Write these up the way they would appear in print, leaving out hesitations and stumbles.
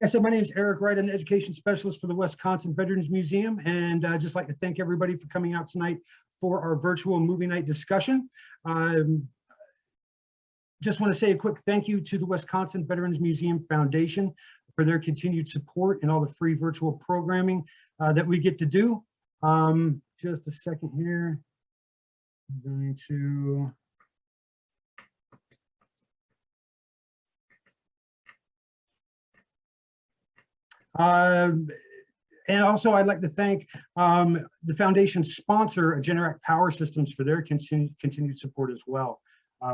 So my name is Eric Wright. I'm an education specialist for the Wisconsin Veterans Museum, and I'd just like to thank everybody for coming out tonight for our virtual movie night discussion. Just want to say a quick thank you to the Wisconsin Veterans Museum Foundation for their continued support and all the free virtual programming that we get to do. Just a second here. I'm going to... and also I'd like to thank the foundation's sponsor, Generac Power Systems, for their continued support as well.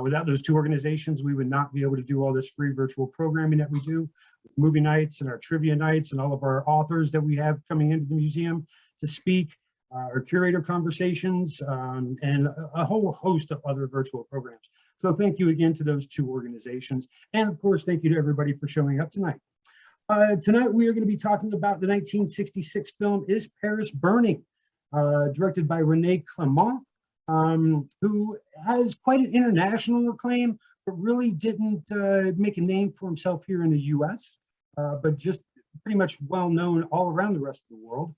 Without those two organizations, we would not be able to do all this free virtual programming that we do, with movie nights and our trivia nights and all of our authors that we have coming into the museum to speak, our curator conversations, and a whole host of other virtual programs. So thank you again to those two organizations. And of course, thank you to everybody for showing up tonight. Tonight, we are going to be talking about the 1966 film Is Paris Burning, directed by René Clément, who has quite an international acclaim, but really didn't make a name for himself here in the US, but just pretty much well known all around the rest of the world.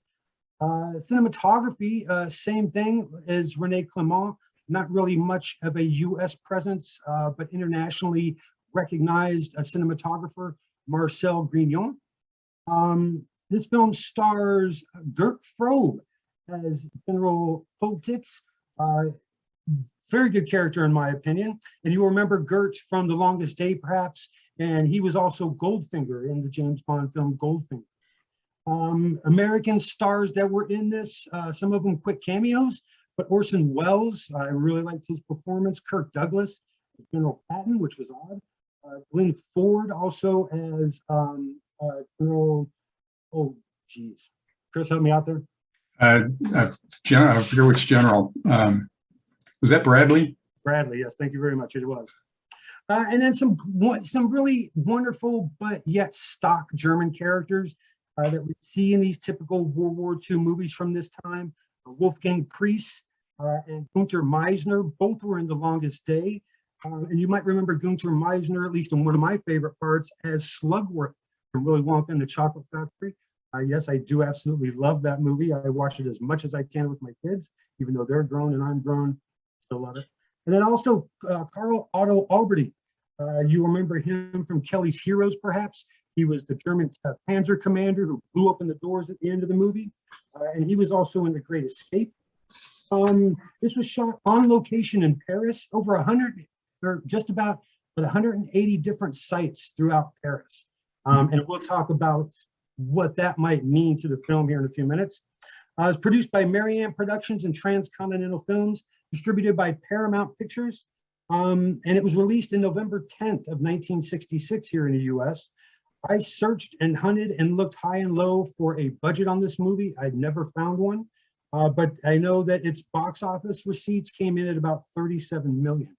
Cinematography, same thing as René Clément, not really much of a US presence, but internationally recognized a cinematographer, Marcel Grignon. This film stars Gert Frobe as General Poltitz. Very good character in my opinion. And you'll remember Gert from The Longest Day perhaps, and he was also Goldfinger in the James Bond film Goldfinger. American stars that were in this, some of them quick cameos, but Orson Welles, I really liked his performance. Kirk Douglas as General Patton, which was odd. Glenn Ford also as General, oh geez, Chris, help me out there. I forget which general. Was that Bradley? Bradley, yes, thank you very much, it was. And then some really wonderful but yet stock German characters that we see in these typical World War II movies from this time. Wolfgang Priest and Günther Meisner, both were in The Longest Day. And you might remember Günther Meisner, at least in one of my favorite parts, as Slugworth from Willy Wonka and the Chocolate Factory. Yes, I do absolutely love that movie. I watch it as much as I can with my kids, even though they're grown and I'm grown. Still love it. And then also Karl Otto Alberti. You remember him from Kelly's Heroes, perhaps. He was the German Panzer commander who blew open the doors at the end of the movie. And he was also in The Great Escape. This was shot on location in Paris, over 100, or just about 180 different sites throughout Paris. And we'll talk about what that might mean to the film here in a few minutes. It was produced by Marianne Productions and Transcontinental Films, distributed by Paramount Pictures. And it was released in November 10th of 1966 here in the US. I searched and hunted and looked high and low for a budget on this movie. I'd never found one, but I know that its box office receipts came in at about 37 million.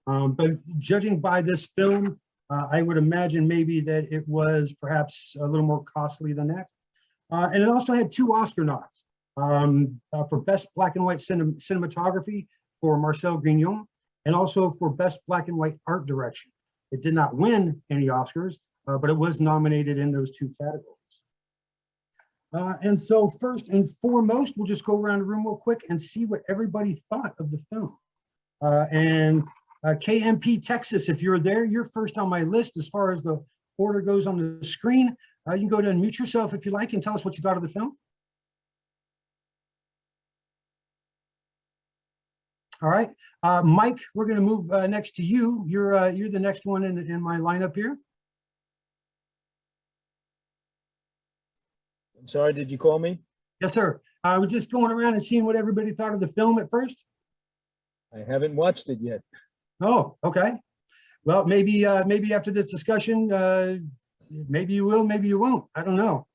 But judging by this film, I would imagine maybe that it was perhaps a little more costly than that. And it also had 2 Oscar nods for Best Black and White Cinematography for Marcel Grignon, and also for Best Black and White Art Direction. It did not win any Oscars, but it was nominated in those 2 categories. And so first and foremost, we'll just go around the room real quick and see what everybody thought of the film. KMP Texas, if you're there, you're first on my list as far as the order goes on the screen. You can go to unmute yourself if you like and tell us what you thought of the film. All right, Mike, we're going to move next to you. You're the next one in my lineup here. I'm sorry, did you call me? Yes, sir. We're just going around and seeing what everybody thought of the film at first. I haven't watched it yet. Oh, okay. Well, maybe after this discussion, maybe you will, maybe you won't. I don't know.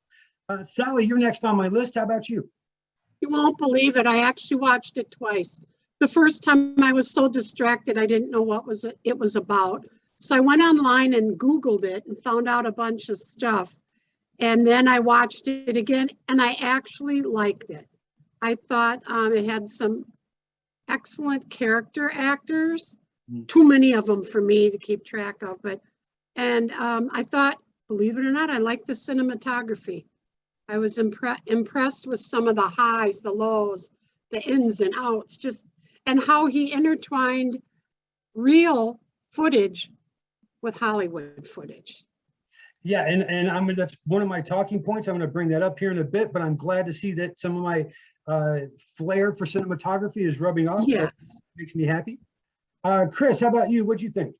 Sally, you're next on my list. How about you? You won't believe it. I actually watched it twice. The first time I was so distracted, I didn't know what it was about. So I went online and Googled it and found out a bunch of stuff. And then I watched it again and I actually liked it. I thought it had some excellent character actors, too many of them for me to keep track of, but I thought believe it or not, I like the cinematography. I was impressed with some of the highs, the lows, the ins and outs, and how he intertwined real footage with Hollywood footage. Yeah, and that's one of my talking points. I'm going to bring that up here in a bit, but I'm glad to see that some of my flair for cinematography is rubbing off. Yeah. That makes me happy. Chris, how about you? What'd you think?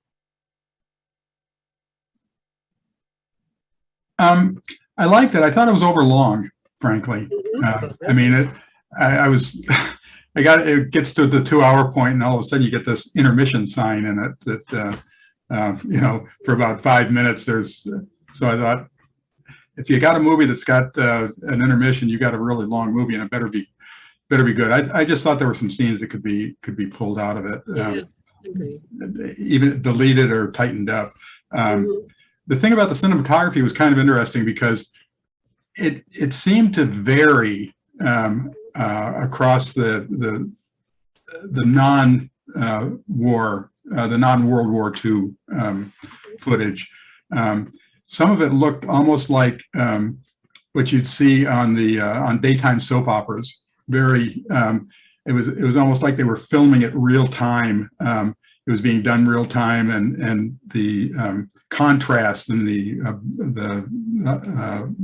I liked it. I thought it was overlong, frankly. I mean, it gets to the 2-hour point, and all of a sudden you get this intermission sign in it that, for about 5 minutes so I thought, if you got a movie that's got an intermission, you got a really long movie, and it better be good. I just thought there were some scenes that could be pulled out of it, Agreed. even deleted or tightened up. The thing about the cinematography was kind of interesting because it seemed to vary across the non-World War II footage. Some of it looked almost like what you'd see on daytime soap operas. Very, it was almost like they were filming it real time. It was being done real time, and the contrast in the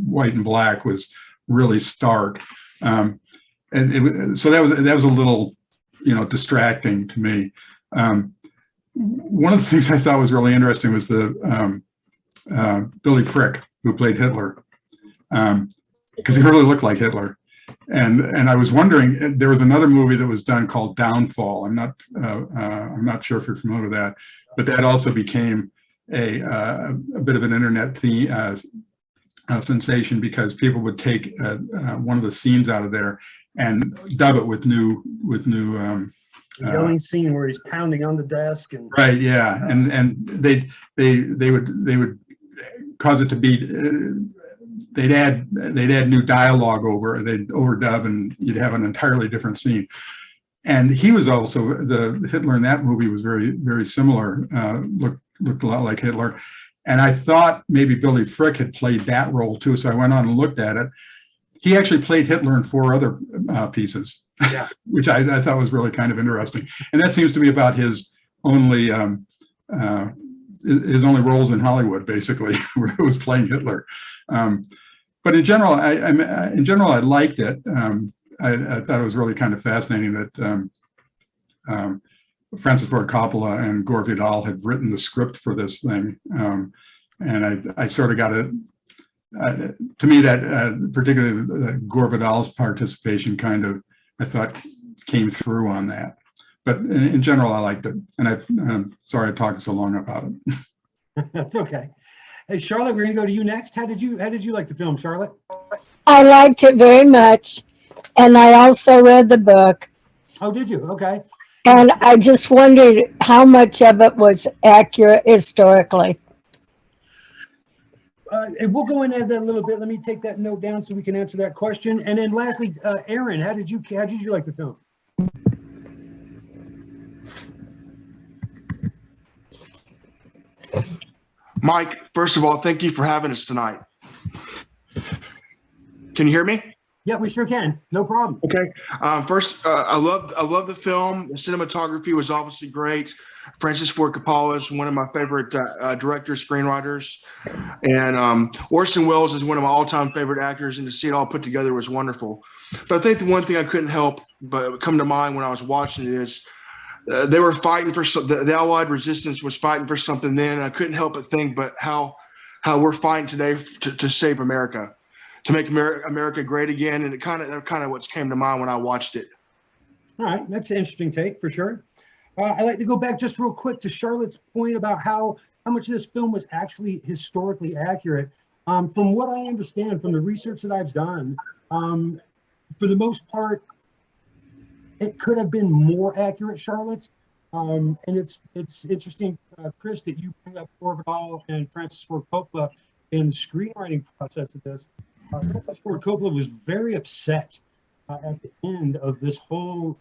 white and black was really stark. So that was a little, distracting to me. One of the things I thought was really interesting was the Billy Frick, who played Hitler, because he really looked like Hitler. And I was wondering, there was another movie that was done called Downfall. I'm not sure if you're familiar with that, but that also became a bit of an internet sensation, because people would take one of the scenes out of there and dub it with new Yelling scene where he's pounding on the desk and right, yeah, and they would cause it to be. They'd add new dialogue over, they'd overdub, and you'd have an entirely different scene. And he was also, the Hitler in that movie was very, very similar, looked a lot like Hitler. And I thought maybe Billy Frick had played that role too, so I went on and looked at it. He actually played Hitler in 4 other pieces, yeah. which I thought was really kind of interesting. And that seems to be about his only roles in Hollywood, basically, where he was playing Hitler. But in general, I liked it. I thought it was really kind of fascinating that Francis Ford Coppola and Gore Vidal had written the script for this thing, and I sort of got it. To me, that particularly Gore Vidal's participation I thought came through on that. But in general, I liked it, and I'm sorry I talked so long about it. That's okay. Hey, Charlotte, we're going to go to you next. How did you like the film, Charlotte? I liked it very much, and I also read the book. Oh, did you? Okay. And I just wondered how much of it was accurate historically. And we'll go into that a little bit. Let me take that note down so we can answer that question. And then lastly, Aaron, how did you like the film? Mike, first of all, thank you for having us tonight. Can you hear me? Yeah, we sure can. No problem. Okay. First, I love the film. The cinematography was obviously great. Francis Ford Coppola is one of my favorite directors, screenwriters, and Orson Welles is one of my all-time favorite actors. And to see it all put together was wonderful. But I think the one thing I couldn't help but come to mind when I was watching it is they were fighting for the Allied resistance was fighting for something then. And I couldn't help but think, but how we're fighting today to save America, to make America great again. And it kind of what came to mind when I watched it. All right, that's an interesting take for sure. I'd like to go back just real quick to Charlotte's point about how much of this film was actually historically accurate. From what I understand from the research that I've done, for the most part, it could have been more accurate, Charlotte. And it's interesting, Chris, that you bring up Gore Vidal and Francis Ford Coppola in the screenwriting process of this. Francis Ford Coppola was very upset at the end of this whole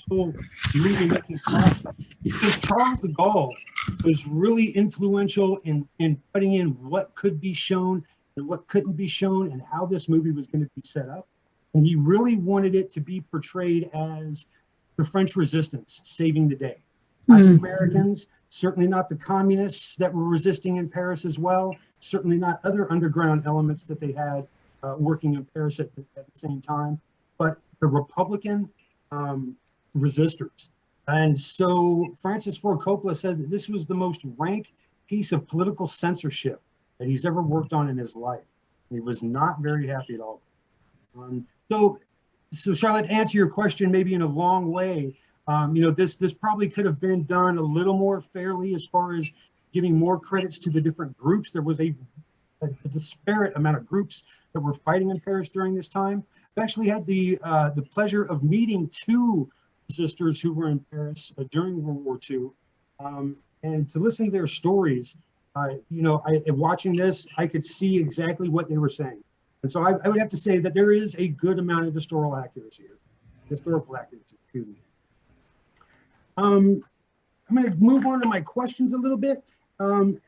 movie making process, because Charles de Gaulle was really influential in putting in what could be shown and what couldn't be shown and how this movie was going to be set up. And he really wanted it to be portrayed as the French resistance saving the day. Not the Americans, certainly not the communists that were resisting in Paris as well, certainly not other underground elements that they had working in Paris at the same time, but the Republican resistors. And so Francis Ford Coppola said that this was the most rank piece of political censorship that he's ever worked on in his life. He was not very happy at all. So Charlotte, to answer your question maybe in a long way, this probably could have been done a little more fairly as far as giving more credits to the different groups. There was a disparate amount of groups that were fighting in Paris during this time. I actually had the pleasure of meeting two sisters who were in Paris during World War II, and to listen to their stories. Watching this, I could see exactly what they were saying. And so I would have to say that there is a good amount of historical accuracy here. Excuse me. I'm going to move on to my questions a little bit. And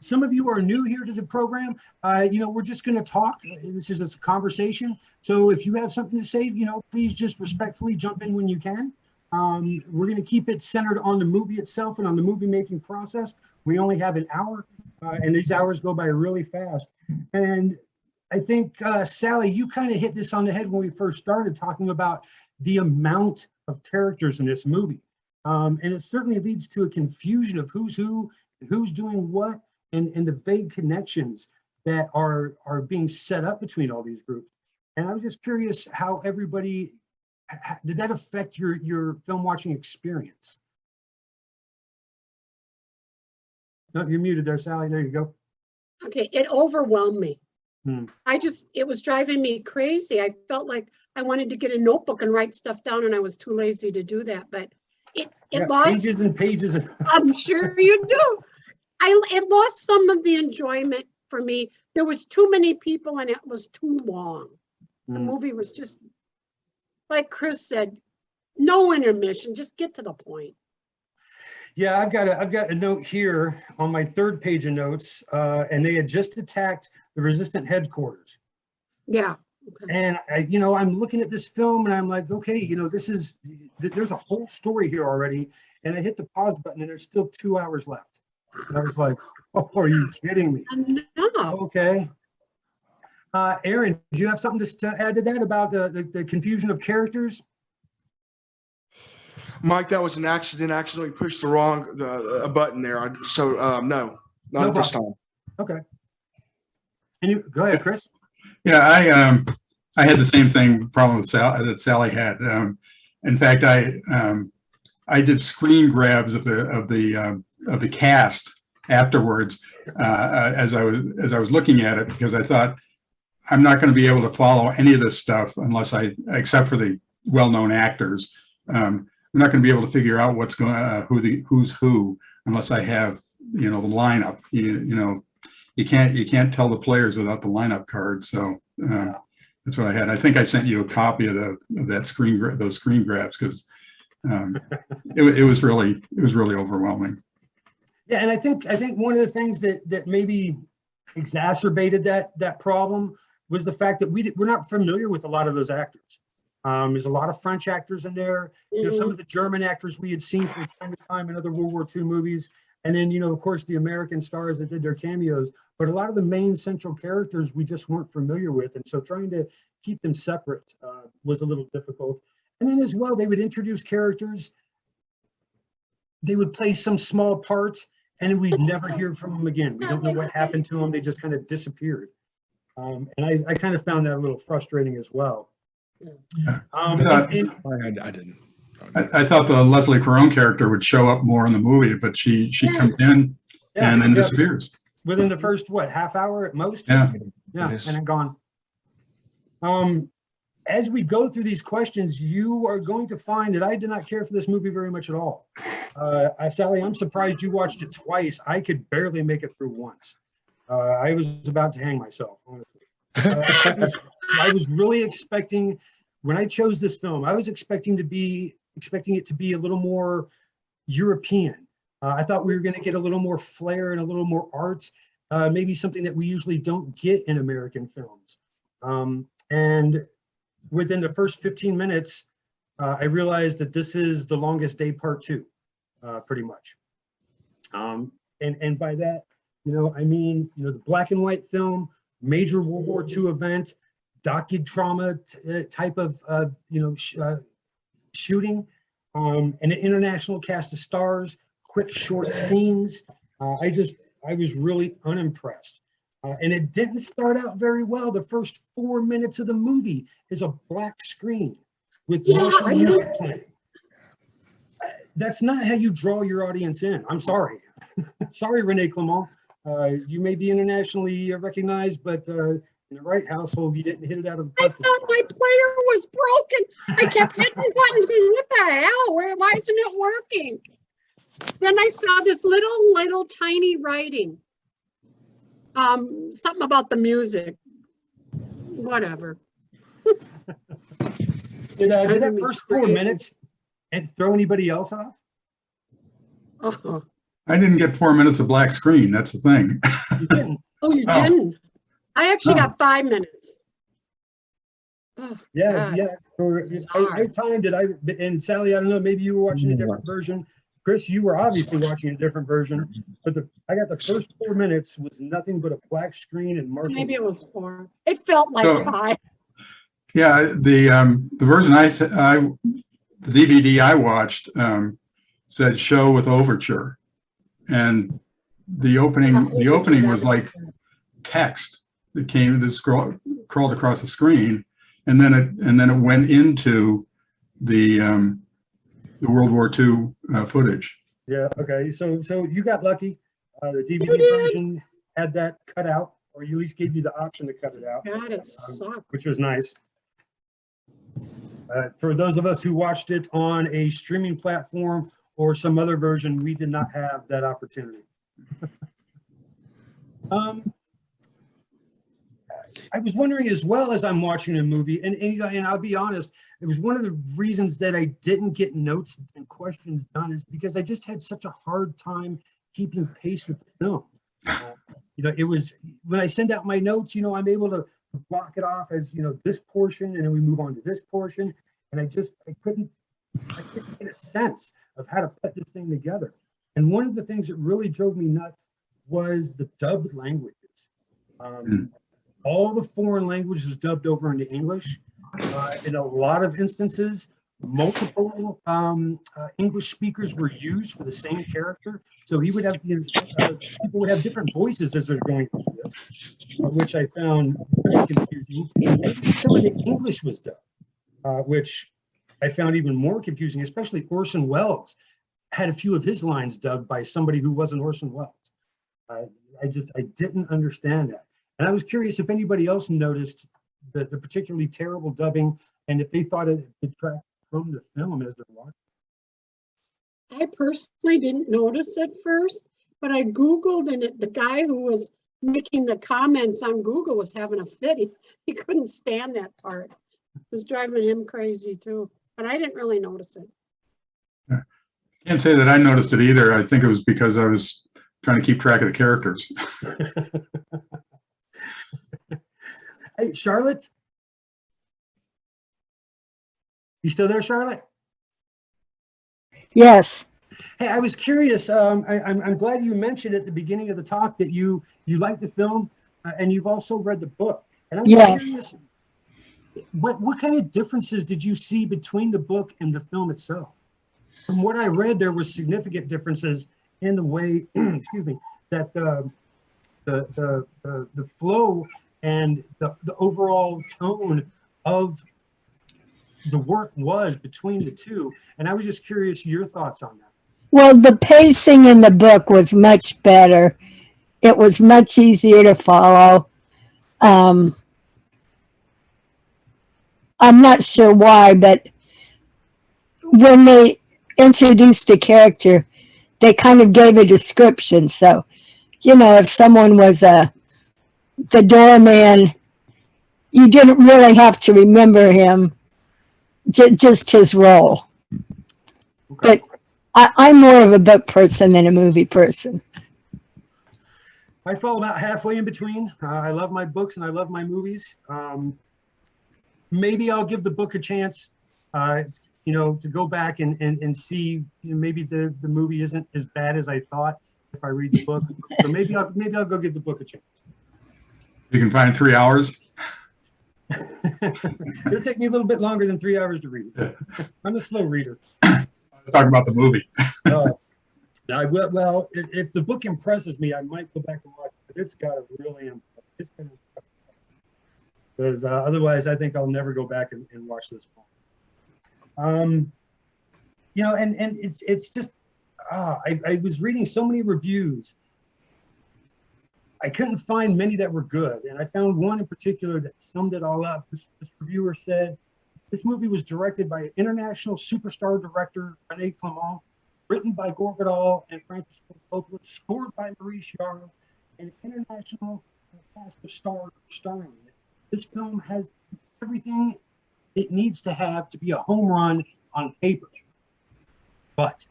some of you are new here to the program. We're just going to talk. This is a conversation. So if you have something to say, please just respectfully jump in when you can. We're going to keep it centered on the movie itself and on the movie making process. We only have an hour, and these hours go by really fast. And I think, Sally, you kind of hit this on the head when we first started talking about the amount of characters in this movie. And it certainly leads to a confusion of who's who, who's doing what, and the vague connections that are being set up between all these groups. And I was just curious how everybody, did that affect your film watching experience? No, you're muted there, Sally. There you go. Okay, it overwhelmed me. Hmm. It was driving me crazy. I felt like I wanted to get a notebook and write stuff down, and I was too lazy to do that. But it lost pages and pages. I'm sure you do. It lost some of the enjoyment for me. There was too many people and it was too long. The movie was just, like Chris said, no intermission, just get to the point. Yeah, I've got a note here on my third page of notes, and they had just attacked the resistant headquarters. Yeah. Okay. And I'm looking at this film and I'm like, okay, there's a whole story here already. And I hit the pause button and there's still 2 hours left. And I was like, oh, are you kidding me? No. Okay. Aaron, do you have something to add to that about the confusion of characters? Mike, that was an accident. I accidentally pushed the wrong button there. No, not at this time. Okay. And go ahead, Chris. Yeah, I had the same problem with that Sally had. In fact, I did screen grabs of the cast afterwards as I was looking at it, because I thought I'm not going to be able to follow any of this stuff unless except for the well-known actors. I'm not going to be able to figure out what's going who's who unless I have the lineup. You can't tell the players without the lineup card. So that's what I had. I think I sent you a copy of those screen grabs because it was really overwhelming. Yeah, and I think one of the things that maybe exacerbated that problem was the fact that we're not familiar with a lot of those actors. There's a lot of French actors in there. Some of the German actors we had seen from time to time in other World War II movies. And then, of course, the American stars that did their cameos. But a lot of the main central characters we just weren't familiar with. And so trying to keep them separate was a little difficult. And then as well, they would introduce characters. They would play some small part and we'd never hear from them again. We don't know what happened to them. They just kind of disappeared. And I kind of found that a little frustrating as well. I didn't. I thought the Leslie Caron character would show up more in the movie, but she comes in and then disappears. Within the first, half hour at most? Yeah. Yeah, and then gone. As we go through these questions, you are going to find that I did not care for this movie very much at all. Sally, I'm surprised you watched it twice. I could barely make it through once. I was about to hang myself, honestly. I was really expecting, when I chose this film, I was expecting it to be a little more European. I thought we were going to get a little more flair and a little more art, maybe something that we usually don't get in American films. And within the first 15 minutes, I realized that this is The Longest Day Part 2, pretty much. And by that, I mean, the black and white film, major World War II event, docudrama type of, shooting, and an international cast of stars, quick short scenes. I was really unimpressed. And it didn't start out very well. The first 4 minutes of the movie is a black screen with Martian music playing. That's not how you draw your audience in. I'm sorry. Sorry, Renee Clement. You may be internationally recognized, but in the right household, you didn't hit it out of the I park. thought my player was broken. I kept hitting buttons going, what the hell? Why isn't it working? Then I saw this little tiny writing. Something about the music. Whatever. Did that first 4 minutes and throw anybody else off? Oh, I didn't get 4 minutes of black screen. That's the thing. You didn't. oh you Oh. didn't? I actually got 5 minutes. Oh, Yeah, God. yeah. I Sorry. timed it. And Sally, I don't know, maybe you were watching a different version. Chris, you were obviously watching a different version. But I got the first 4 minutes was nothing but a black screen and Martian. Maybe it was 4. It felt like So- 5. Yeah, the version the DVD I watched said show with overture, and the opening was like text that crawled across the screen, and then it went into the World War II footage. Yeah, okay. So you got lucky. The DVD You did. version had that cut out, or at least gave you the option to cut it out, God, it sucked. which was nice. For those of us who watched it on a streaming platform or some other version, we did not have that opportunity. I was wondering as well as I'm watching a movie, and I'll be honest, it was one of the reasons that I didn't get notes and questions done is because I just had such a hard time keeping pace with the film. It was when I send out my notes, I'm able to block it off as, this portion, and then we move on to this portion. And I couldn't get a sense of how to put this thing together. And one of the things that really drove me nuts was the dubbed languages. All the foreign language was dubbed over into English. In a lot of instances, multiple English speakers were used for the same character. So he would have, people would have different voices as they're going through this, which I found very confusing. And even some of the English was dubbed, which I found even more confusing, especially Orson Welles had a few of his lines dubbed by somebody who wasn't Orson Welles. I didn't understand that. And I was curious if anybody else noticed the particularly terrible dubbing and if they thought it detracted from the film as they're watching. I personally didn't notice at first, but I Googled, and the guy who was making the comments on Google was having a fit. He couldn't stand that part. It was driving him crazy too, but I didn't really notice it. Can't say that I noticed it either. I think it was because I was trying to keep track of the characters. Hey, Charlotte? You still there, Charlotte? Yes. Hey, I was curious. I'm glad you mentioned at the beginning of the talk that you liked the film and you've also read the book. And I'm Yes. curious, what kind of differences did you see between the book and the film itself? From what I read, there were significant differences in the way, excuse me, that the flow and the overall tone of the work was between the two. And I was just curious your thoughts on that. Well, the pacing in the book was much better. It was much easier to follow. I'm not sure why, but when they introduced a character, they kind of gave a description. So, if someone was the doorman you didn't really have to remember him, just his role. Okay. But I'm more of a book person than a movie person. I fall about halfway in between. I love my books and I love my movies. Maybe I'll give the book a chance, to go back and see, maybe the movie isn't as bad as I thought if I read the book. So maybe I'll go give the book a chance. You can find 3 hours. It'll take me a little bit longer than 3 hours to read it. I'm a slow reader. Let's talk about the movie. Well, if the book impresses me, I might go back and watch it. But it's got to really impress. It's going to impress me. Because otherwise, I think I'll never go back and watch this film. And it's just, I was reading so many reviews. I couldn't find many that were good, and I found one in particular that summed it all up. This reviewer said, this movie was directed by international superstar director René Clément, written by Gore Vidal and Francis Ford Coppola, scored by Maurice Jarre, and international cast of stars starring in it. This film has everything it needs to have to be a home run on paper. But,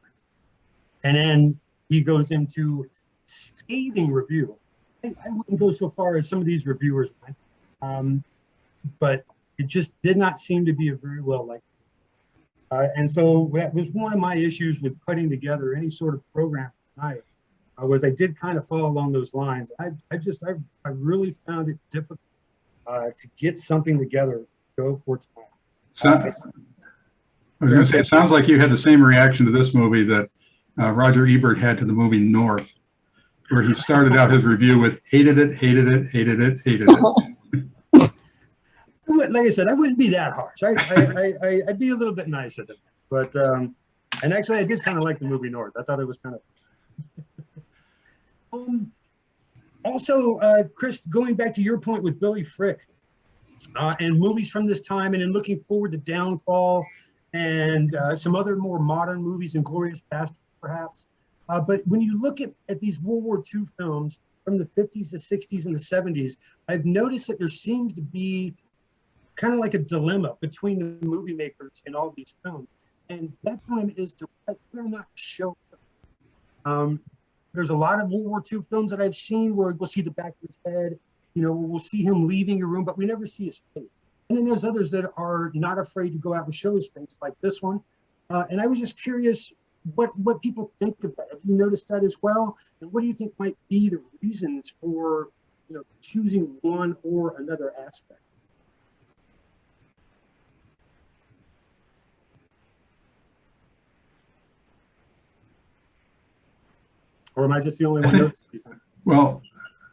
and then he goes into scathing review. I wouldn't go so far as some of these reviewers went, but it just did not seem to be a very well liked. And so that was one of my issues with putting together any sort of program tonight. I did kind of fall along those lines. I really found it difficult to get something together to go for tonight. So, I was going to say, it sounds like you had the same reaction to this movie that Roger Ebert had to the movie North, where he started out his review with hated it, hated it, hated it, hated it. Like I said, I wouldn't be that harsh. I'd be a little bit nicer than that. But and actually, I did kind of like the movie North. I thought it was kind of. Also, Chris, going back to your point with Billy Frick and movies from this time, and in looking forward to Downfall and some other more modern movies, Inglourious Basterds, perhaps. But when you look at these World War II films from the 50s, the 60s, and the 70s, I've noticed that there seems to be kind of like a dilemma between the movie makers in all these films. And that dilemma is to whether or not to show them. There's a lot of World War II films that I've seen where we'll see the back of his head, we'll see him leaving a room, but we never see his face. And then there's others that are not afraid to go out and show his face, like this one. And I was just curious what people think of that. Have you noticed that as well? And what do you think might be the reasons for choosing one or another aspect? Or am I just the only one noticing? Well,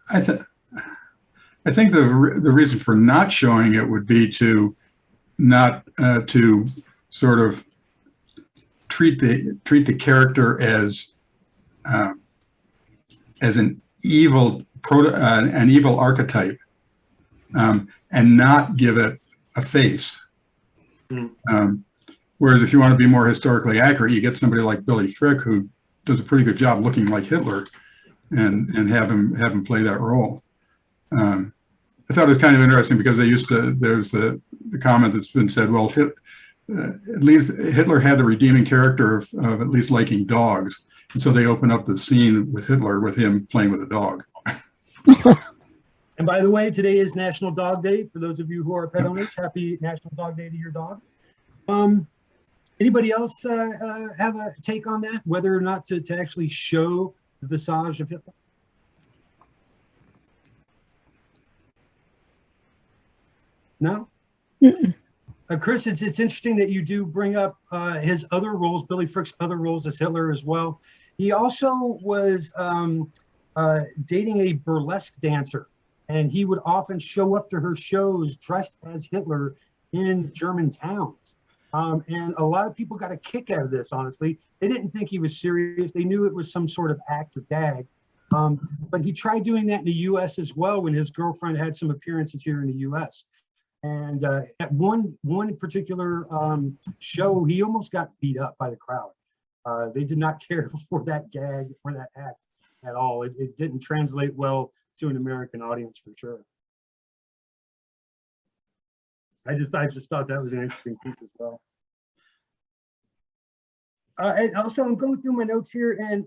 I think the reason for not showing it would be to not to sort of treat the character as an evil archetype, and not give it a face. Whereas if you want to be more historically accurate, you get somebody like Billy Frick, who does a pretty good job looking like Hitler, and have him play that role. I thought it was kind of interesting because there's the comment that's been said, well, at least Hitler had the redeeming character of at least liking dogs. And so they open up the scene with Hitler with him playing with a dog. And by the way, today is National Dog Day. For those of you who are pet owners, happy National Dog Day to your dog. Anybody else have a take on that, whether or not to actually show the visage of Hitler? No? Chris, it's interesting that you do bring up his other roles, Billy Frick's other roles as Hitler as well. He also was dating a burlesque dancer, and he would often show up to her shows dressed as Hitler in German towns. And a lot of people got a kick out of this, honestly. They didn't think he was serious. They knew it was some sort of act or gag. But he tried doing that in the U.S. as well when his girlfriend had some appearances here in the U.S. And at one particular show, he almost got beat up by the crowd. They did not care for that gag or that act at all. It didn't translate well to an American audience, for sure. I just thought that was an interesting piece as well. And also, I'm going through my notes here, and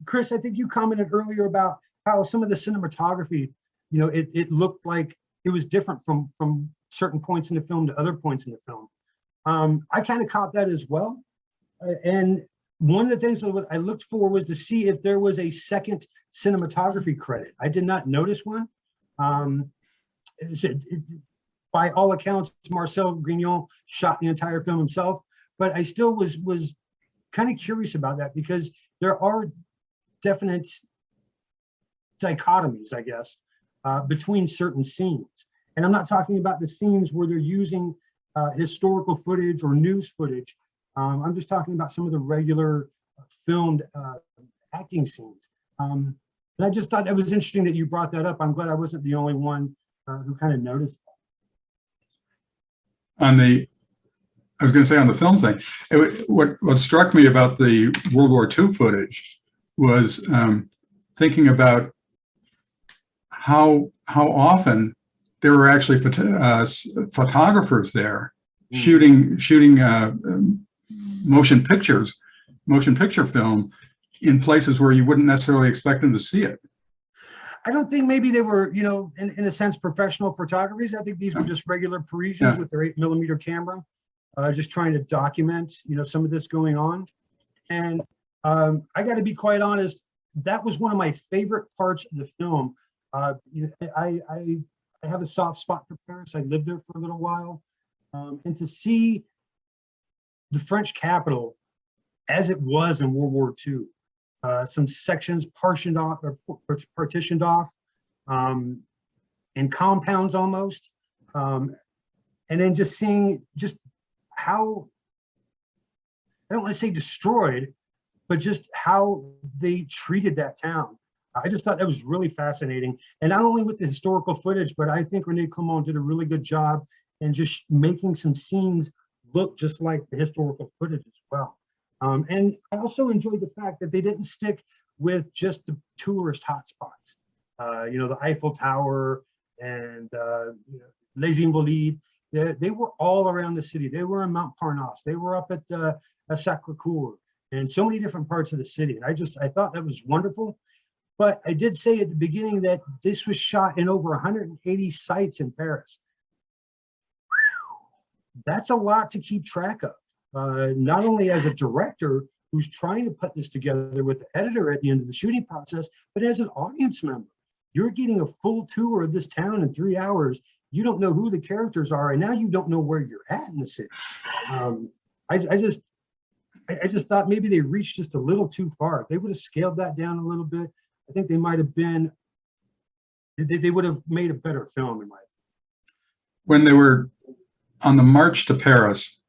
Chris, I think you commented earlier about how some of the cinematography, it looked like it was different from certain points in the film to other points in the film. I kind of caught that as well. And one of the things that I looked for was to see if there was a second cinematography credit. I did not notice one. By all accounts, Marcel Grignon shot the entire film himself, but I still was kind of curious about that because there are definite dichotomies, I guess, between certain scenes. And I'm not talking about the scenes where they're using historical footage or news footage. I'm just talking about some of the regular filmed acting scenes. And I just thought it was interesting that you brought that up. I'm glad I wasn't the only one who kind of noticed that. I was going to say on the film thing, what struck me about the World War II footage was thinking about how often there were actually photographers there shooting motion picture film in places where you wouldn't necessarily expect them to see it. I don't think maybe they were, in a sense, professional photographers. I think these were just regular Parisians with their 8mm camera, just trying to document, some of this going on. And I got to be quite honest, that was one of my favorite parts of the film. I have a soft spot for Paris. I lived there for a little while. And to see the French capital as it was in World War II, some sections partitioned off in compounds almost. And then just seeing just how, I don't want to say destroyed, but just how they treated that town. I just thought that was really fascinating. And not only with the historical footage, but I think René Clément did a really good job in just making some scenes look just like the historical footage as well. And I also enjoyed the fact that they didn't stick with just the tourist hotspots. The Eiffel Tower and Les Invalides. They were all around the city. They were in Montparnasse. They were up at Sacré-Cœur and so many different parts of the city. And I thought that was wonderful. But I did say at the beginning that this was shot in over 180 sites in Paris. That's a lot to keep track of. Not only as a director who's trying to put this together with the editor at the end of the shooting process, but as an audience member. You're getting a full tour of this town in 3 hours. You don't know who the characters are, and now you don't know where you're at in the city. I just thought maybe they reached just a little too far. If they would have scaled that down a little bit, I think they might have been, they would have made a better film in my opinion. When they were on the march to Paris,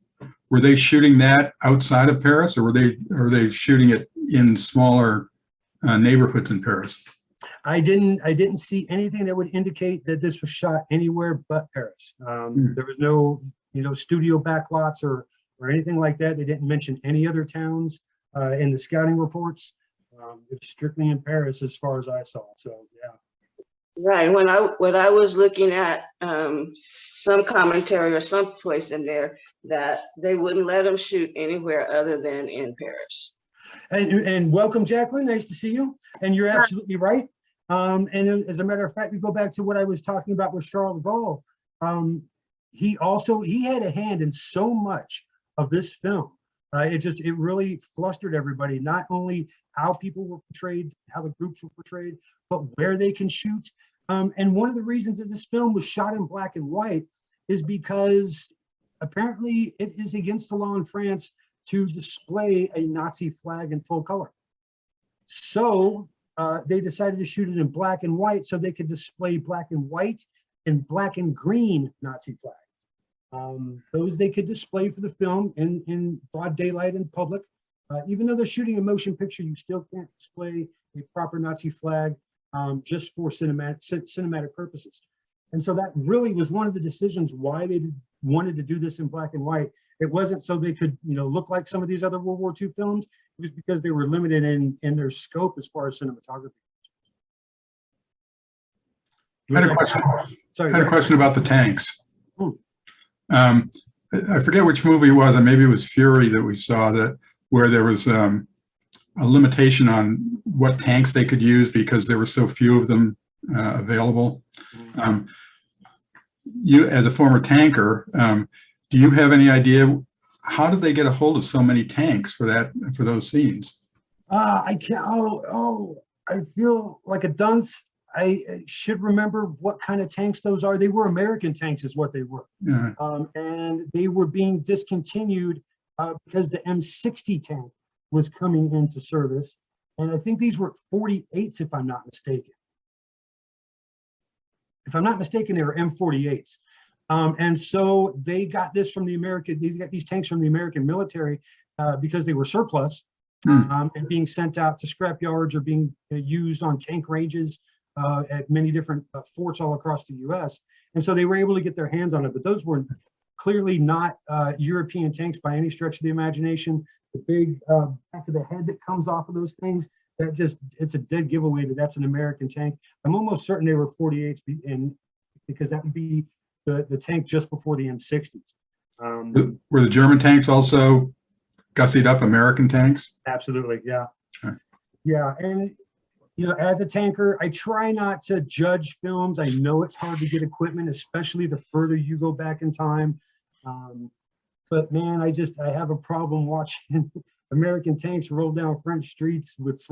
were they shooting that outside of Paris, or were they shooting it in smaller neighborhoods in Paris? I didn't see anything that would indicate that this was shot anywhere but Paris. There was no, studio backlots or anything like that. They didn't mention any other towns in the scouting reports. It was strictly in Paris as far as I saw. So yeah. Right. When I was looking at some commentary or some place in there that they wouldn't let them shoot anywhere other than in Paris. And welcome, Jacqueline. Nice to see you. And you're absolutely right. And as a matter of fact, we go back to what I was talking about with Charles de Gaulle. He had a hand in so much of this film. It really flustered everybody, not only how people were portrayed, how the groups were portrayed, but where they can shoot. And one of the reasons that this film was shot in black and white is because apparently it is against the law in France to display a Nazi flag in full color. So they decided to shoot it in black and white so they could display black and white and black and green Nazi flags. Those they could display for the film in broad daylight in public. Even though they're shooting a motion picture, you still can't display a proper Nazi flag just for cinematic purposes. And so that really was one of the decisions why they wanted to do this in black and white. It wasn't so they could, look like some of these other World War II films. It was because they were limited in their scope as far as cinematography. I had a question about the tanks. I forget which movie it was, and maybe it was Fury that we saw that where there was a limitation on what tanks they could use because there were so few of them available. You, as a former tanker, do you have any idea how did they get a hold of so many tanks for those scenes? I can't. I feel like a dunce. I should remember what kind of tanks those are. They were American tanks, is what they were, Yeah. and they were being discontinued because the M60 tank was coming into service, and I think these were 48s, if I'm not mistaken. If I'm not mistaken, they were M48s. And so they got this from the American, they got these tanks from the American military because they were surplus and being sent out to scrap yards or being used on tank ranges at many different forts all across the US. And so they were able to get their hands on it, but those were clearly not European tanks by any stretch of the imagination. The big back of the head that comes off of those things, that just, it's a dead giveaway that that's an American tank. I'm almost certain they were 48s because that would be the tank just before the M60s. Were the German tanks also gussied up American tanks? Absolutely, yeah. Okay. Yeah, and you know, as a tanker, I try not to judge films. I know it's hard to get equipment, especially the further you go back in time. But man, I have a problem watching American tanks roll down French streets with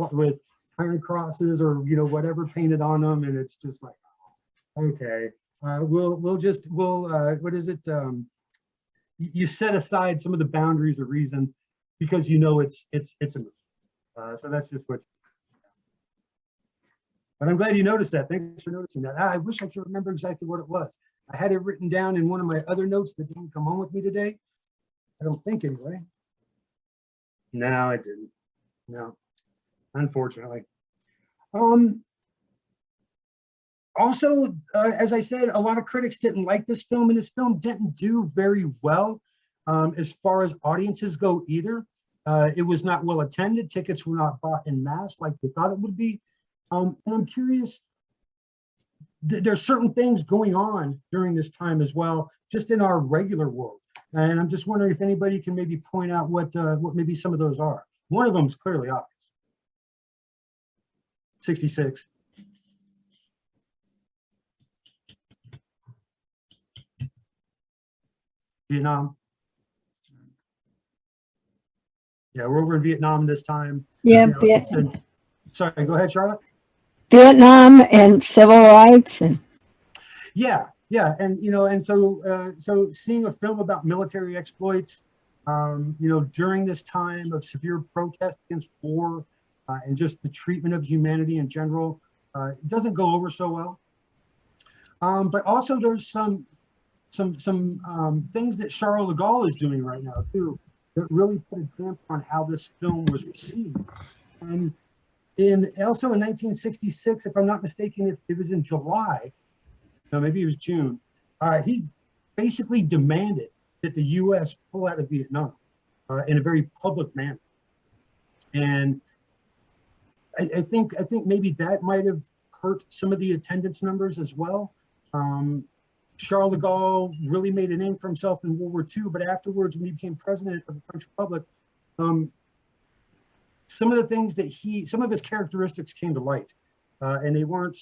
iron crosses or, you know, whatever painted on them, and it's just like, okay. What is it? You set aside some of the boundaries of reason because you know it's a movie. So that's just what. But I'm glad you noticed that. Thanks for noticing that. I wish I could remember exactly what it was. I had it written down in one of my other notes that didn't come home with me today. I don't think anyway. No, I didn't. No, unfortunately. Also, as I said, a lot of critics didn't like this film, and this film didn't do very well as far as audiences go either. It was not well attended. Tickets were not bought en masse like they thought it would be. And I'm curious, there's certain things going on during this time as well, just in our regular world. And I'm just wondering if anybody can maybe point out what maybe some of those are. One of them is clearly obvious. 66. Vietnam. Yeah, we're over in Vietnam this time. Yeah, You know, sorry, go ahead, Charlotte. Vietnam and civil rights and Yeah, and you know, and so seeing a film about military exploits, you know, during this time of severe protest against war and just the treatment of humanity in general, it doesn't go over so well. But also there's some things that Charles de Gaulle is doing right now too that really put a damper on how this film was received. And also in 1966, if I'm not mistaken, it was in July, no, maybe it was June, he basically demanded that the U.S. pull out of Vietnam in a very public manner. And I think maybe that might have hurt some of the attendance numbers as well. Charles de Gaulle really made a name for himself in World War II, but afterwards, when he became president of the French Republic, some of the things that some of his characteristics came to light, and they weren't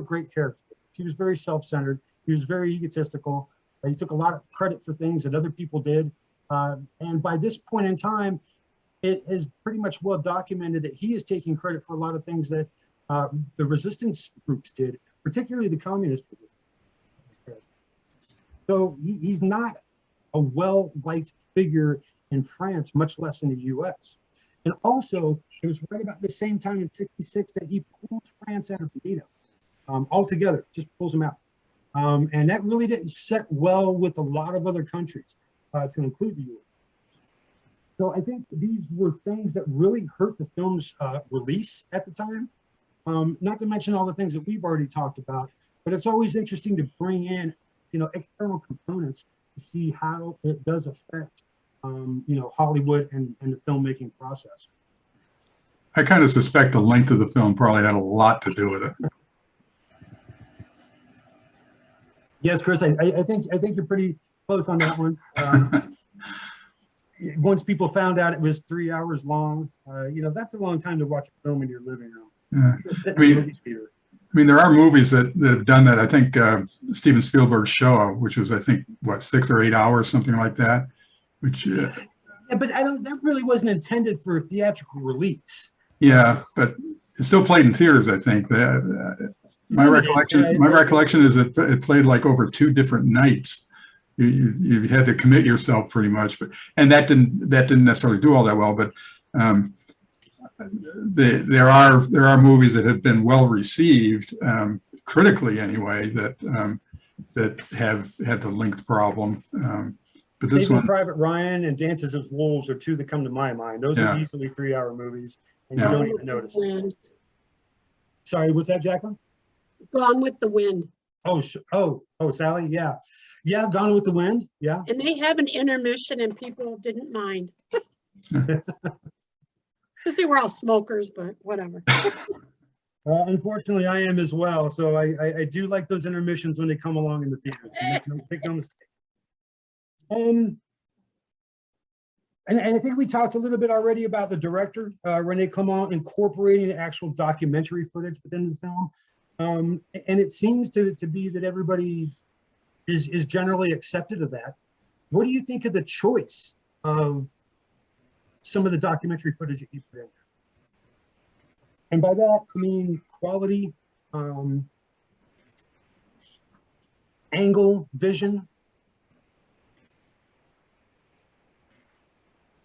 great characters. He was very self-centered. He was very egotistical. He took a lot of credit for things that other people did. And by this point in time, it is pretty much well documented that he is taking credit for a lot of things that the resistance groups did, particularly the communist groups. So he's not a well-liked figure in France, much less in the US. And also, it was right about the same time in '66 that he pulled France out of NATO altogether, just pulls them out. And that really didn't set well with a lot of other countries, to include the US. So I think these were things that really hurt the film's release at the time. Not to mention all the things that we've already talked about, but it's always interesting to bring in, you know, external components to see how it does affect, you know, Hollywood and the filmmaking process. I kind of suspect the length of the film probably had a lot to do with it. Yes, Chris, I think you're pretty close on that one. Once people found out it was 3 hours long, that's a long time to watch a film in your living room. Yeah. Just sit I in mean, the movie theater. I mean, there are movies that have done that. I think Steven Spielberg's Shoah, which was, I think, what, 6 or 8 hours, something like that. Which, Yeah, but that really wasn't intended for a theatrical release. yeah, but it still played in theaters. I think my recollection is that it played like over 2 different nights. You had to commit yourself pretty much, and that didn't necessarily do all that well. But there are movies that have been well received, critically anyway, that have the length problem. But this Saving one, Private Ryan and Dances with Wolves are 2 that come to my mind. Those are easily 3-hour movies, and you don't even notice it. Sorry, what's that, Jacqueline? Gone with the Wind. Oh, Sally, yeah. Yeah, Gone with the Wind, yeah. And they have an intermission and people didn't mind. Because they were all smokers, but whatever. Unfortunately, I am as well. So I do like those intermissions when they come along in the theater. So make no mistake. And I think we talked a little bit already about the director, Renee Clement, incorporating the actual documentary footage within the film. And it seems to be that everybody is generally accepted of that. What do you think of the choice of some of the documentary footage that you put in? And by that, I mean quality, angle, vision.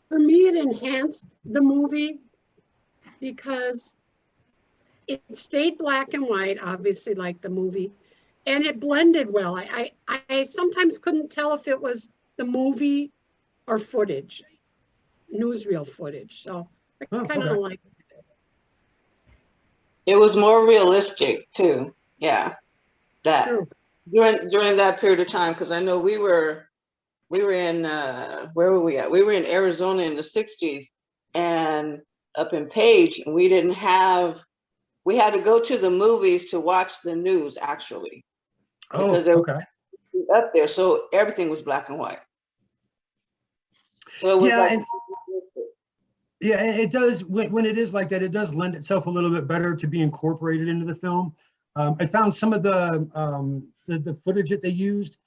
For me, it enhanced the movie because it stayed black and white, obviously, like the movie, and it blended well. I sometimes couldn't tell if it was the movie or footage, newsreel footage. So I kind of like it. It was more realistic too. Yeah, that True. during that period of time, because I know we were in where were we at? We were in Arizona in the 60s and up in Page, and we had to go to the movies to watch the news actually. Because they were up there, so everything was black and white. So it was it does, when it is like that, it does lend itself a little bit better to be incorporated into the film. I found some of the footage that they used.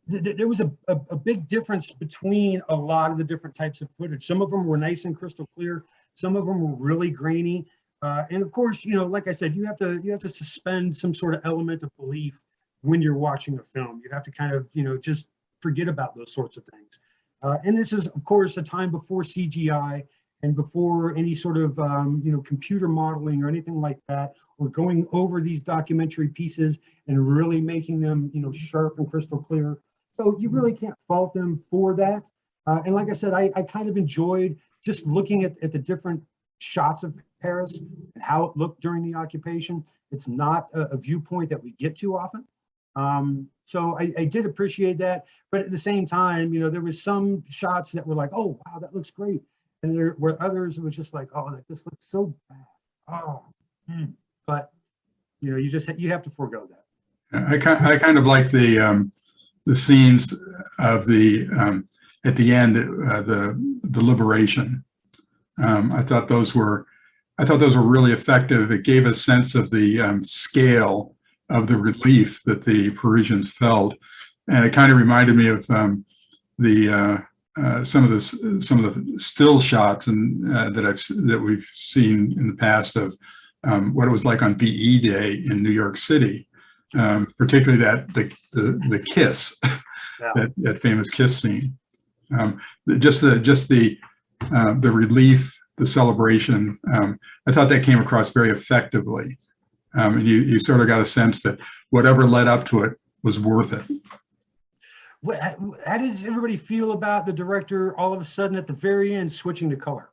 There was a big difference between a lot of the different types of footage. Some of them were nice and crystal clear. Some of them were really grainy. And of course, like I said, you have to suspend some sort of element of belief when you're watching a film. You have to kind of, just forget about those sorts of things. And this is, of course, a time before CGI and before any sort of, computer modeling or anything like that, or going over these documentary pieces and really making them, sharp and crystal clear. So you really can't fault them for that. And like I said, I kind of enjoyed just looking at the different shots of Paris and how it looked during the occupation. It's not a viewpoint that we get too often. So I did appreciate that. But at the same time, there was some shots that were like, oh, wow, that looks great. And there were others, it was just like, oh, that just looks so bad. Oh, but you have to forego that. I kind of like the scenes of the at the end, the liberation. I thought those were really effective. It gave a sense of the scale of the relief that the Parisians felt, and it kind of reminded me of some of the still shots and that we've seen in the past of what it was like on VE Day in New York City, particularly the kiss, that famous kiss scene. Just the relief, the celebration. I thought that came across very effectively. And you sort of got a sense that whatever led up to it was worth it. How does everybody feel about the director all of a sudden at the very end switching the color?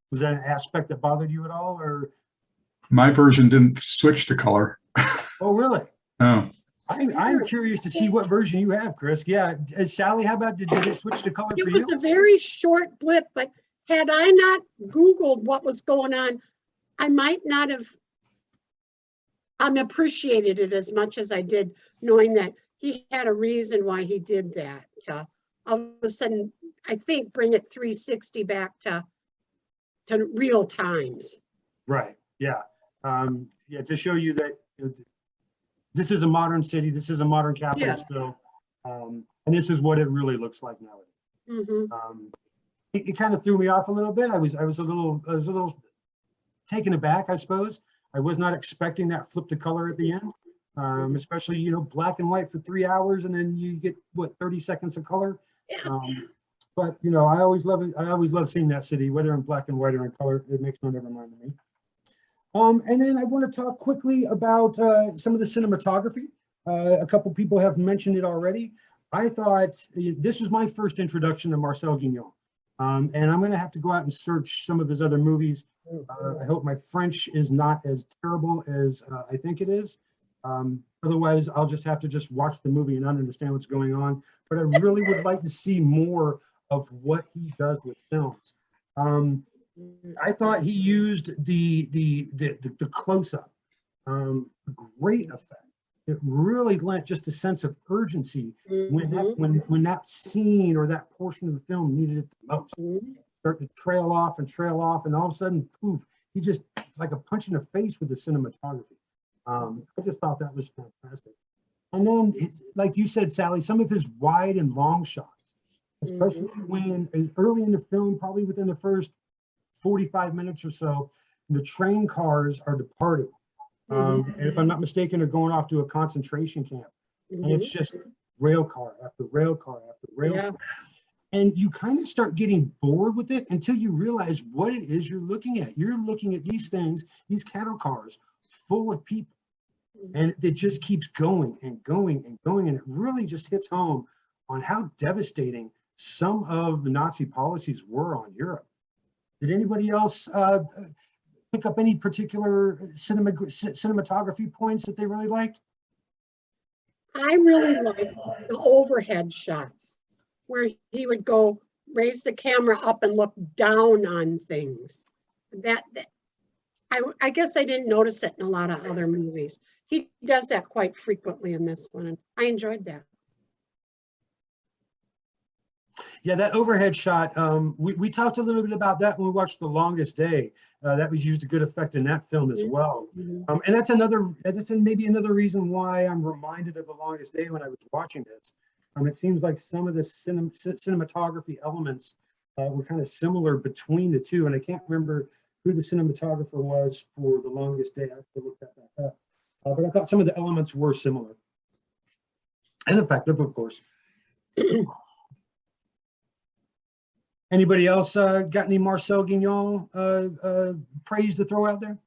Was that an aspect that bothered you at all, or? My version didn't switch to color. Oh, really? Oh. I'm curious to see what version you have, Chris. Yeah, Sally, how about did it switch to color for you? It was a very short blip, but had I not Googled what was going on, I might not have appreciated it as much as I did, knowing that he had a reason why he did that. All of a sudden, I think bring it 360 back to real times. Right. Yeah. Yeah. To show you that this is a modern city. This is a modern capital. Yes. So, and this is what it really looks like nowadays. Mm-hmm. It kind of threw me off a little bit. I was a little taken aback, I suppose. I was not expecting that flip to color at the end, especially, you know, black and white for 3 hours, and then you get what, 30 seconds of color. Yeah. But you know, I always love it. I always love seeing that city, whether in black and white or in color. It makes no difference to me. And then I want to talk quickly about some of the cinematography. A couple people have mentioned it already. I thought this was my first introduction to Marcel Guignon. And I'm going to have to go out and search some of his other movies. I hope my French is not as terrible as I think it is. Otherwise, I'll just have to watch the movie and not understand what's going on. But I really would like to see more of what he does with films. I thought he used the close-up, great effect. It really lent just a sense of urgency when that scene or that portion of the film needed it the most. Start to trail off, and all of a sudden, poof, it's like a punch in the face with the cinematography. I just thought that was fantastic. And then, like you said, Sally, some of his wide and long shots, especially when early in the film, probably within the first 45 minutes or so, the train cars are departing. And if I'm not mistaken, they're going off to a concentration camp. And it's just rail car after rail car after rail car. And you kind of start getting bored with it until you realize what it is you're looking at. You're looking at these things, these cattle cars full of people. And it just keeps going and going and going. And it really just hits home on how devastating some of the Nazi policies were on Europe. Did anybody else pick up any particular cinematography points that they really liked? I really liked the overhead shots where he would go raise the camera up and look down on things. I guess I didn't notice it in a lot of other movies. He does that quite frequently in this one, and I enjoyed that. Yeah, that overhead shot, we talked a little bit about that when we watched The Longest Day. That was used a good effect in that film as well. And that's maybe another reason why I'm reminded of The Longest Day when I was watching this. It seems like some of the cinematography elements were kind of similar between the two, and I can't remember who the cinematographer was for The Longest Day. I have to look that back up. But I thought some of the elements were similar and effective, of course. Anybody else got any Marcel Guignon praise to throw out there?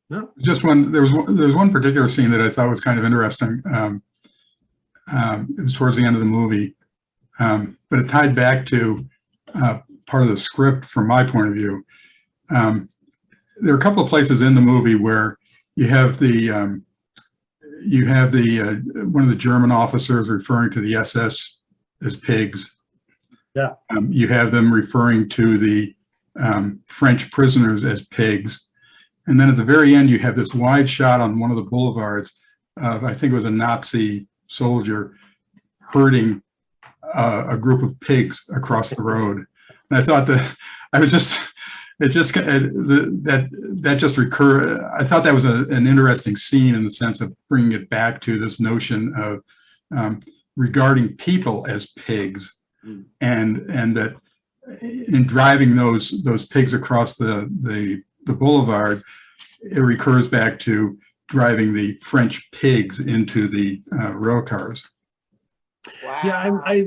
No? Just one. There was one particular scene that I thought was kind of interesting. It was towards the end of the movie, but it tied back to part of the script from my point of view. There are a couple of places in the movie where you have one of the German officers referring to the SS as pigs. Yeah. You have them referring to the French prisoners as pigs. And then at the very end, you have this wide shot on one of the boulevards of, I think it was a Nazi soldier herding a group of pigs across the road. And I thought that that just recurred. I thought that was an interesting scene in the sense of bringing it back to this notion of regarding people as pigs, and that in driving those pigs across the boulevard, it recurs back to driving the French pigs into the rail cars. Wow. Yeah,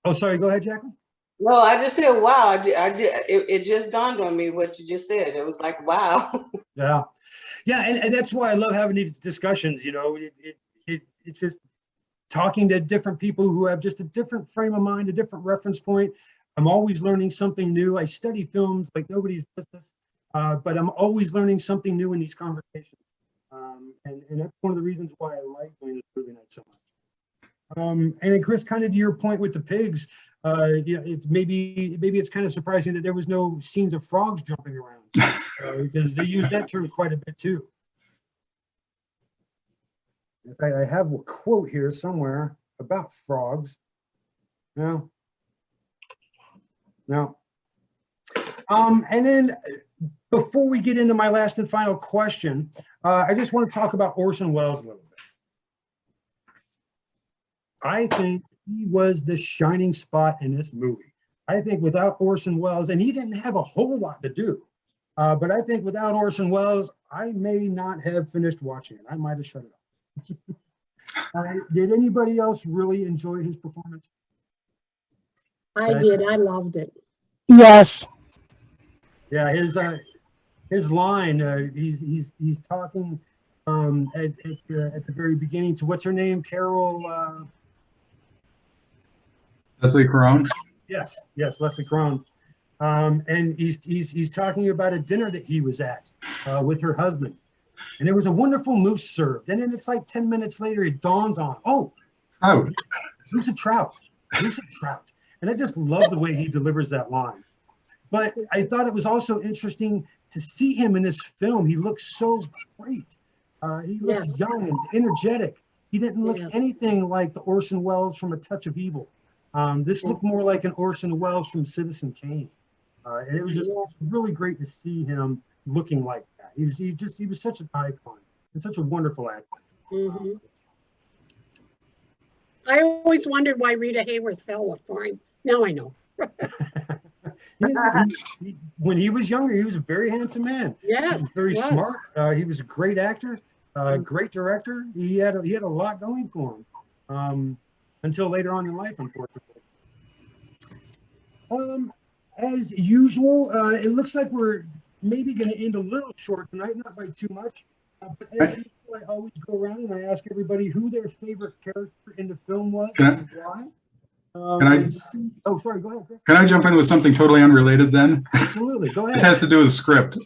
oh, sorry, go ahead, Jacqueline. No, I just said, wow. I did. It just dawned on me what you just said. It was like, wow. Yeah. Yeah, and that's why I love having these discussions. You know, it's just talking to different people who have just a different frame of mind, a different reference point. I'm always learning something new. I study films like nobody's business, but I'm always learning something new in these conversations. And that's one of the reasons why I like doing this movie night so much. And then Chris, kind of to your point with the pigs, You know, it's maybe it's kind of surprising that there was no scenes of frogs jumping around because they used that term quite a bit too. In fact, I have a quote here somewhere about frogs. No. No. And then before we get into my last and final question, I just want to talk about Orson Welles a little bit. I think he was the shining spot in this movie. I think without Orson Welles, and he didn't have a whole lot to do, but I think without Orson Welles, I may not have finished watching it. I might have shut it off. Did anybody else really enjoy his performance? I did. I loved it. Yes. Yeah, his line. He's talking at the very beginning to what's her name, Carol. Leslie Caron. Yes, Leslie Caron. And he's talking about a dinner that he was at with her husband, and there was a wonderful moose served. And then it's like 10 minutes later, it dawns on, oh, who's a trout? Who's a trout? And I just love the way he delivers that line. But I thought it was also interesting to see him in this film. He looks so great. He looks young and energetic. He didn't look anything like the Orson Welles from A Touch of Evil. This looked more like an Orson Welles from Citizen Kane. And it was just really great to see him looking like that. He was such an icon and such a wonderful actor. Mm-hmm. I always wondered why Rita Hayworth fell for him. Now I know. When he was younger, he was a very handsome man. Yeah, he was very smart. He was a great actor, great director. He had a lot going for him until later on in life, unfortunately. As usual, it looks like we're maybe going to end a little short tonight, not by too much. But as usual, I always go around and I ask everybody who their favorite character in the film was and why. Oh, sorry, go ahead, Chris. Can I jump in with something totally unrelated then? Absolutely, go ahead. It has to do with the script.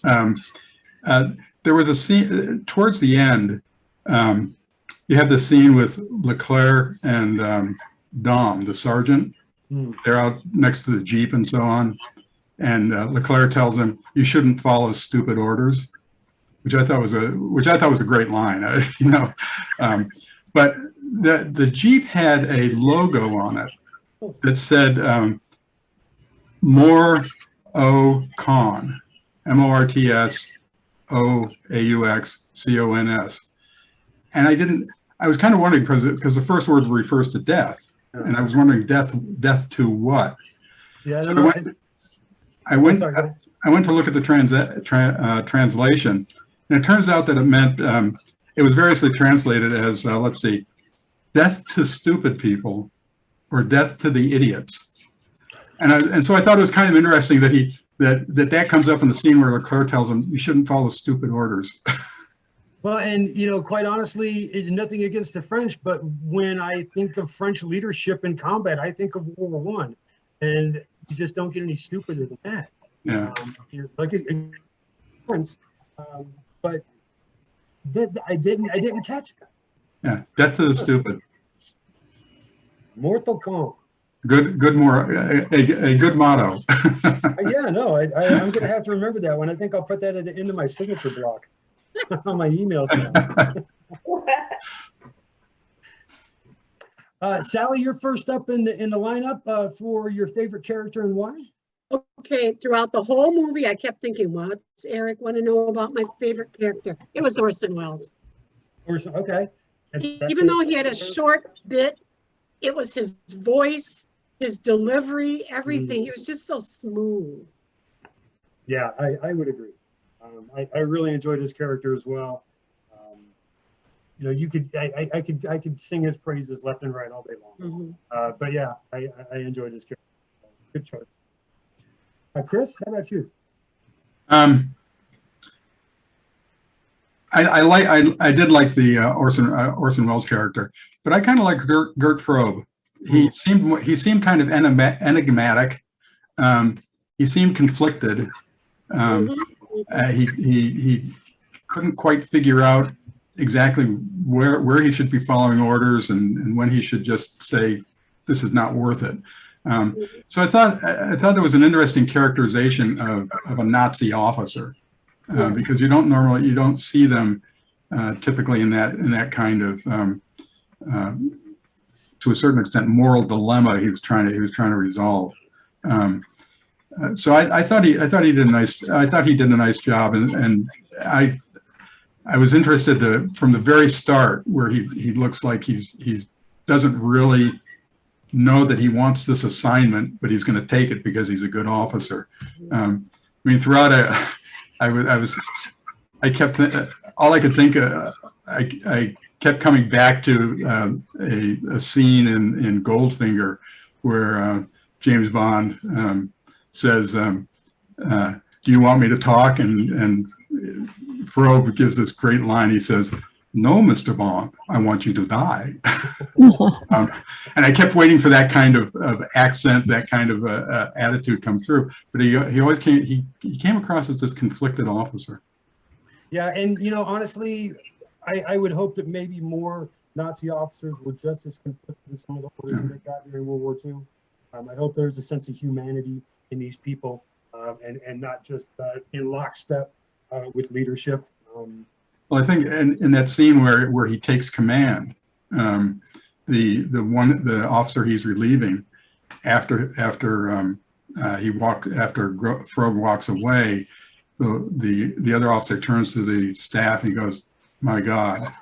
There was a scene towards the end. You have the scene with Leclerc and Dom, the sergeant. They're out next to the Jeep and so on. And Leclerc tells him, "You shouldn't follow stupid orders," which I thought was a great line. But the Jeep had a logo on it that said More O Con, MORTS OAUXCONS. And I was kind of wondering because the first word refers to death. And I was wondering death to what? Yeah, so I went to look at the translation, and it turns out that it meant it was variously translated as let's see, death to stupid people, or death to the idiots. And so I thought it was kind of interesting that that comes up in the scene where Leclerc tells him, "You shouldn't follow stupid orders." Well, and quite honestly, nothing against the French, but when I think of French leadership in combat, I think of World War I, and you just don't get any stupider than that. Yeah. But I didn't catch that. Yeah, death to the stupid. Mortal con. A good motto. Yeah, no, I'm going to have to remember that one. I think I'll put that at the end of my signature block on my emails now. Sally, you're first up in the lineup for your favorite character and why? Okay, throughout the whole movie, I kept thinking, what's Eric want to know about my favorite character? It was Orson Welles. Orson, okay. Even though he had a short bit, it was his voice, his delivery, everything. He was just so smooth. Yeah, I would agree. I really enjoyed his character as well. I could sing his praises left and right all day long. But yeah, I enjoyed his character. Good choice. Chris, how about you? I did like the Orson Welles character, but I kind of like Gert Frobe. He seemed kind of enigmatic. He seemed conflicted. He couldn't quite figure out exactly where he should be following orders and when he should just say, "This is not worth it." So I thought there was an interesting characterization of a Nazi officer, because you don't see them typically in that kind of to a certain extent moral dilemma he was trying to resolve. So I thought he did a nice job, and I was interested from the very start where he looks like he doesn't really know that he wants this assignment, but he's going to take it because he's a good officer. I mean, throughout I kept all I could think I kept coming back to a scene in Goldfinger where James Bond says, "Do you want me to talk?" And Frobe gives this great line. He says, "No, Mr. Bond, I want you to die." And I kept waiting for that kind of accent, that kind of attitude come through. But he always came across as this conflicted officer. Yeah, and honestly, I would hope that maybe more Nazi officers were just as conflicted as some of the orders that they got during World War II. I hope there's a sense of humanity in these people, and not just in lockstep with leadership. Well, I think in that scene where he takes command, the officer he's relieving, after Frobe walks away, the other officer turns to the staff and he goes, "My God."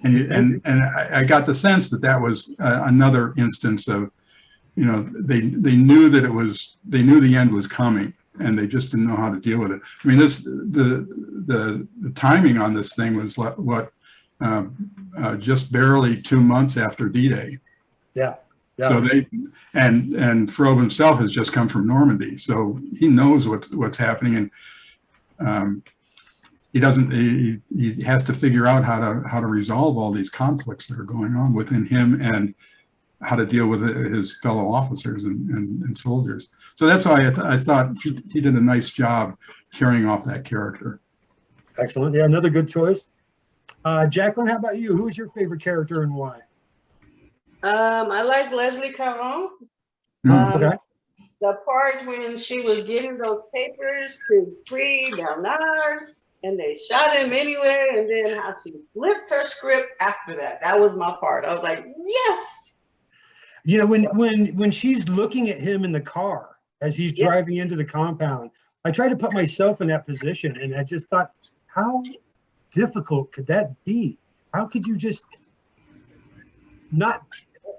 and I got the sense that was another instance of, they knew that they knew the end was coming, and they just didn't know how to deal with it. I mean, the timing on this thing was just barely 2 months after D-Day. Yeah. So and Frobe himself has just come from Normandy, so he knows what's happening, and he has to figure out how to resolve all these conflicts that are going on within him, and how to deal with his fellow officers and soldiers. So that's why I thought he did a nice job carrying off that character. Excellent. Yeah, another good choice. Jacqueline, how about you? Who is your favorite character and why? I like Leslie Caron. Okay. The part when she was getting those papers to free Bernard, and they shot him anyway, and then how she flipped her script after that. That was my part. I was like, yes. When she's looking at him in the car as he's driving into the compound, I tried to put myself in that position, and I just thought, how difficult could that be? How could you just not?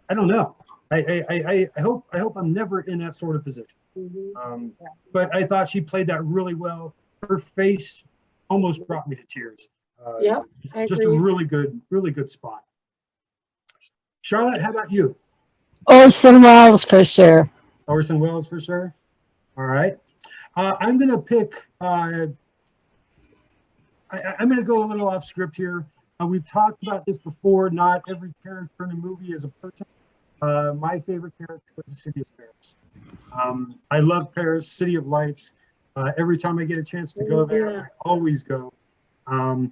I don't know. I hope I'm never in that sort of position. But I thought she played that really well. Her face almost brought me to tears. Just a really good spot. Charlotte, how about you? Orson Welles for sure. Orson Welles for sure. All right. I'm going to pick, I'm going to go a little off script here. We've talked about this before. Not every character in a movie is a person. My favorite character was the City of Paris. I love Paris, City of Lights. Every time I get a chance to go there, I always go. And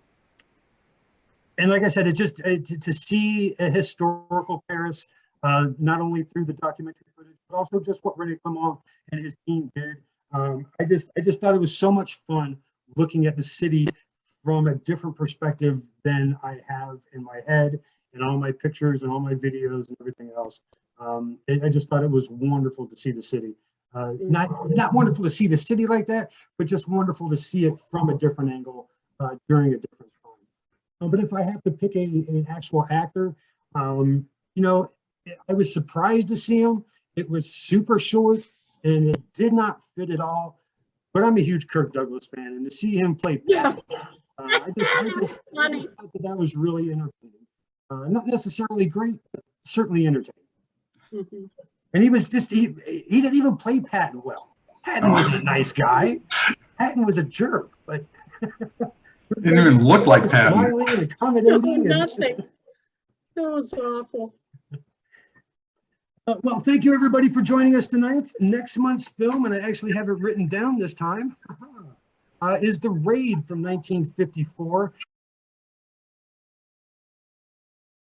like I said, to see a historical Paris, not only through the documentary footage, but also just what René Clément and his team did. I just thought it was so much fun looking at the city from a different perspective than I have in my head and all my pictures and all my videos and everything else. I just thought it was wonderful to see the city. Not wonderful to see the city like that, but just wonderful to see it from a different angle during a different time. But if I have to pick an actual actor, I was surprised to see him. It was super short and it did not fit at all. But I'm a huge Kirk Douglas fan, and to see him play Pat, I just thought that was really entertaining. Not necessarily great, but certainly entertaining. And he didn't even play Patton well. Patton wasn't a nice guy. Patton was a jerk, but He didn't even look like Patton. Smiling and accommodating. Nothing. That was awful. Well, thank you everybody for joining us tonight. Next month's film, and I actually have it written down this time, is The Raid from 1954.